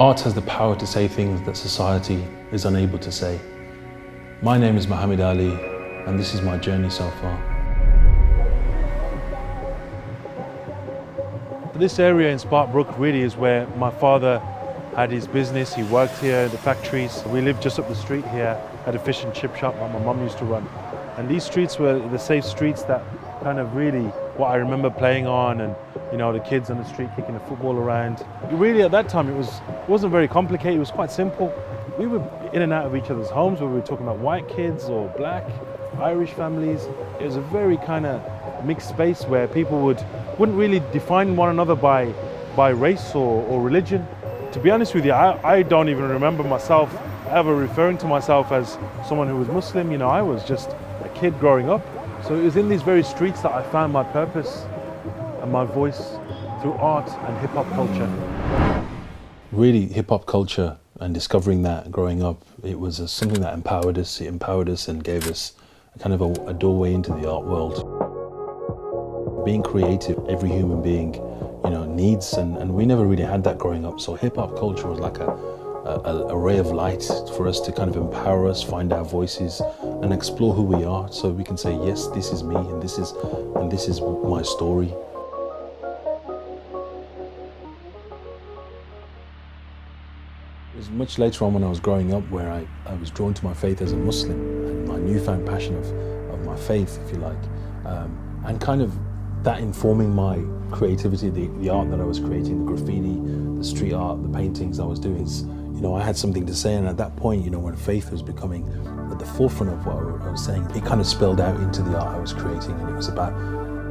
Art has the power to say things that society is unable to say. My name is Muhammad Ali, and this is my journey so far. This area in Sparkbrook really is where my father had his business. He worked here at the factories. We lived just up the street here at a fish and chip shop that my mum used to run. And these streets were the safe streets that kind of really what I remember playing on, and you know, the kids on the street kicking the football around. Really at that time it wasn't very complicated, it was quite simple. We were in and out of each other's homes, whether we were talking about white kids or black, Irish families. It was a very kind of mixed space where people wouldn't really define one another by race or religion. To be honest with you, I don't even remember myself ever referring to myself as someone who was Muslim. You know, I was just a kid growing up. So it was in these very streets that I found my purpose and my voice through art and hip-hop culture. Really, hip-hop culture and discovering that growing up, it was something that empowered us. It empowered us and gave us kind of a doorway into the art world. Being creative, every human being, you know, needs, and we never really had that growing up. So hip-hop culture was like a ray of light for us to kind of empower us, find our voices, and explore who we are. So we can say, yes, this is me, and this is my story. It was much later on when I was growing up where I was drawn to my faith as a Muslim, and my newfound passion of my faith, if you like, and kind of that informing my creativity, the art that I was creating, the graffiti, the street art, the paintings I was doing. You know, I had something to say, and at that point, you know, when faith was becoming at the forefront of what I was saying, it kind of spilled out into the art I was creating, and it was about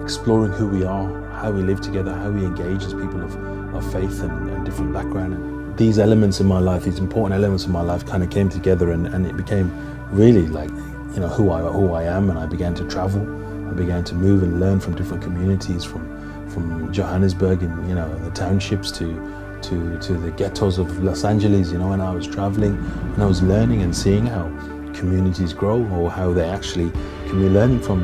exploring who we are, how we live together, how we engage as people of faith and different background. And these elements in my life, these important elements in my life kind of came together, and it became really like, you know, who I am, and I began to travel. I began to move and learn from different communities, from Johannesburg and, you know, the townships to the ghettos of Los Angeles, you know, and I was traveling and I was learning and seeing how communities grow, or how they actually can be learning from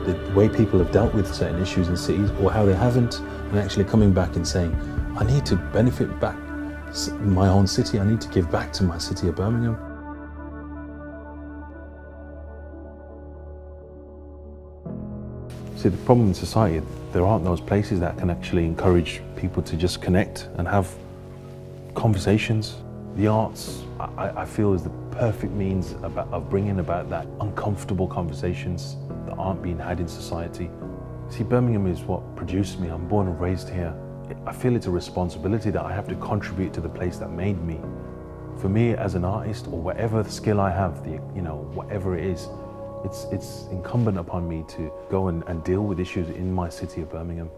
the way people have dealt with certain issues in cities, or how they haven't, and actually coming back and saying, I need to benefit back my own city, I need to give back to my city of Birmingham. See, the problem in society, there aren't those places that can actually encourage people to just connect and have conversations. The arts, I feel, is the perfect means of bringing about that uncomfortable conversations that aren't being had in society. See, Birmingham is what produced me. I'm born and raised here. I feel it's a responsibility that I have to contribute to the place that made me. For me, as an artist, or whatever skill I have, you know, whatever it is, it's incumbent upon me to go and deal with issues in my city of Birmingham.